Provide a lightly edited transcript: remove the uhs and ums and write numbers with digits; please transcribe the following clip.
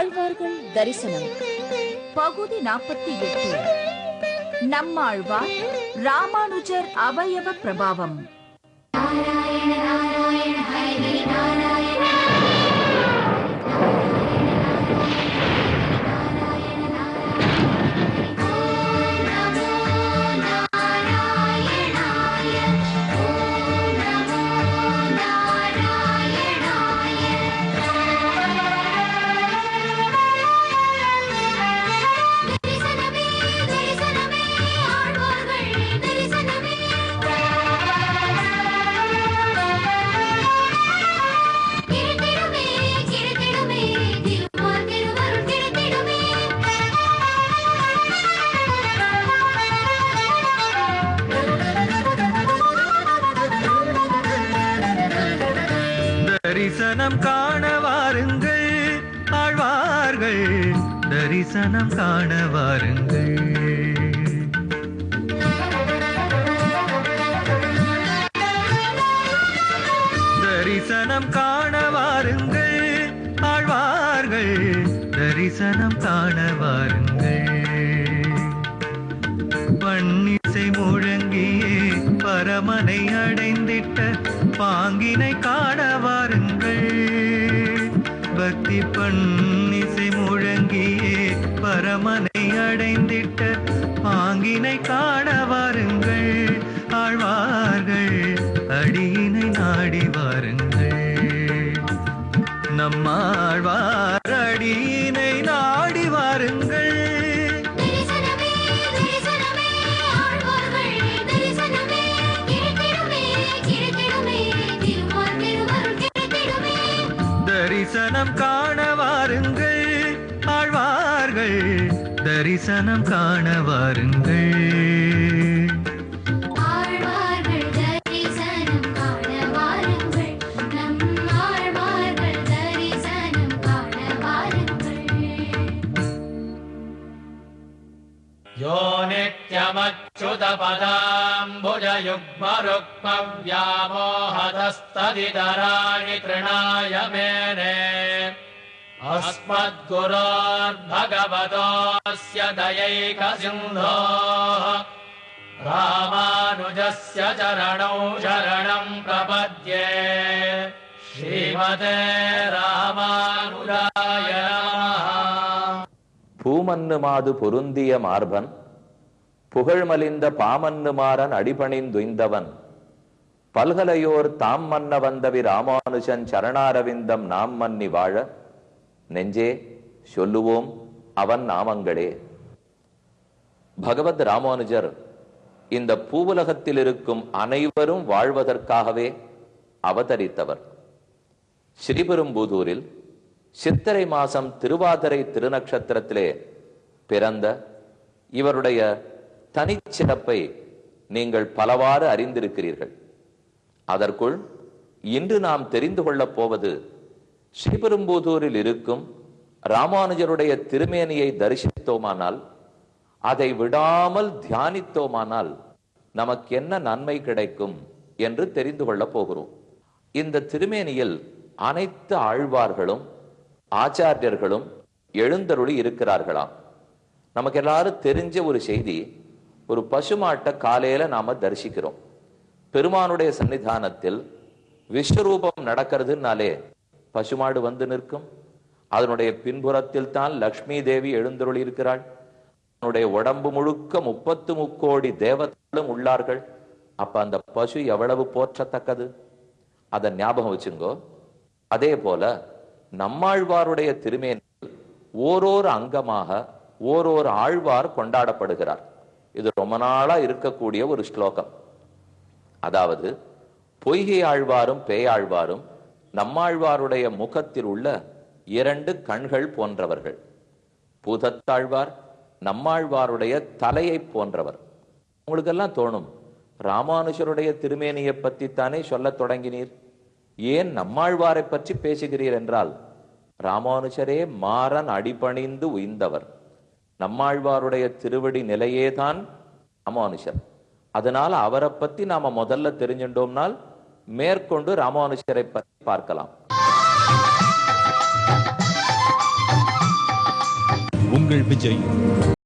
ஆழ்வார்கள் தரிசனம் பகுதி 48. நம்மாழ்வார் ராமானுஜர் அவயவ பிரபாவம். நாராயண நாராயண ஹரி நாராயண தரிசனம் காண வாருங்கள் ஆழ்வார்கள், தரிசனம் காண வாருங்கள். தரிசனம் காண வாருங்கள் ஆழ்வார்கள், தரிசனம் காண வாருங்கள். பன்னிசை முழங்கியே பரமனை அடைந்திட்ட பாங்கினை காண வாருங்கள். பக்தி பன்னிசை முழங்கியே பரமனை அடைந்திட்ட பாங்கினை காண வாருங்கள். ஆழ்வார்கள் அடியினை நாடி வாருங்கள். நம்மாழ்வார் அடியினை நாடி வாருங்கள். தரிசனம் காண வாருங்கள் ஆழ்வார்கள், தரிசனம் காண வாருங்கள். ஆழ்வார்கள் தரிசனம் காண வாருங்கள். நம் ஆழ்வார்கள் தரிசனம் காண வாருங்கள். யோ நித்யமச்சுதபதாம்புஜயுக்மருக்ம व्यामोहतस्तदितराणि तृणाय मेने अस्मद्गुरोर्भगवतोऽस्य दयैकसिन्धोः रामानुजस्य चरणौ शरणं प्रपद्ये. श्रीमते रामानुजाय नमः. பூமன்னு மாது பொருந்திய மார்பன் புகழ்மலிந்த பாமன்னு மாறன் அடிபணிந்துய்ந்தவன் பல்கலையோர் தாம் மன்ன வந்தவி ராமானுஜன் சரணாரவிந்தம் நாம் மன்னி வாழ நெஞ்சே சொல்லுவோம் அவன் நாமங்களே. பகவத் ராமானுஜர் இந்த பூவுலகத்தில் இருக்கும் அனைவரும் வாழ்வதற்காகவே அவதரித்தவர். ஸ்ரீபெரும்புதூரில் சித்திரை மாசம் திருவாதிரை திருநக்ஷத்திரத்திலே பிறந்த இவருடைய தனிச்சிறப்பை நீங்கள் பலவாறு அறிந்திருக்கிறீர்கள். அதற்குள் இன்று நாம் தெரிந்து கொள்ளப் போவது ஸ்ரீபெரும்புதூரில் இருக்கும் ராமானுஜருடைய திருமேனியை தரிசித்தோமானால், அதை விடாமல் தியானித்தோமானால் நமக்கு என்ன நன்மை கிடைக்கும் என்று தெரிந்து கொள்ளப் போகிறோம். இந்த திருமேனியில் அனைத்து ஆழ்வார்களும் ஆச்சாரியர்களும் எழுந்தருளி இருக்கிறார்களாம். நமக்கு எல்லாரும் தெரிஞ்ச ஒரு செய்தி, ஒரு பசுமாட்டை காலையில நாம தரிசிக்கிறோம். பெருமானுடைய சன்னிதானத்தில் விஸ்வரூபம் நடக்கிறதுனாலே பசுமாடு வந்து நிற்கும். அதனுடைய பின்புறத்தில் தான் லக்ஷ்மி தேவி எழுந்தருளி இருக்கிறாள். அதனுடைய உடம்பு முழுக்க 33 கோடி தேவர்களும் உள்ளார்கள். அப்ப அந்த பசு எவ்வளவு போற்றத்தக்கது, அதை ஞாபகம் வச்சுங்கோ. அதே போல நம்மாழ்வாருடைய திருமேனியில் ஓரோரு அங்கமாக ஓரோரு ஆழ்வார் கொண்டாடப்படுகிறார். இது ரொம்ப நாளா இருக்கக்கூடிய ஒரு ஸ்லோகம். அதாவது பொய்கை ஆழ்வாரும் பேயாழ்வாரும் நம்மாழ்வாருடைய முகத்தில் உள்ள 2 கண்கள் போன்றவர்கள். பூதத்தாழ்வார் நம்மாழ்வாருடைய தலையை போன்றவர். உங்களுக்கெல்லாம் தோணும், ராமானுஜருடைய திருமேனியை பற்றித்தானே சொல்ல தொடங்கினீர், ஏன் நம்மாழ்வாரை பற்றி பேசுகிறீர் என்றால், ராமானுஜரே மாறன் அடிபணிந்து உய்ந்தவர். நம்மாழ்வாருடைய திருவடி நிலையேதான் ராமானுஜர். அதனால அவரை பத்தி நாம முதல்ல தெரிஞ்சுட்டோம்னால் மேற்கொண்டு ராமானுஜரை பற்றி பார்க்கலாம். உங்கள் விஜய்.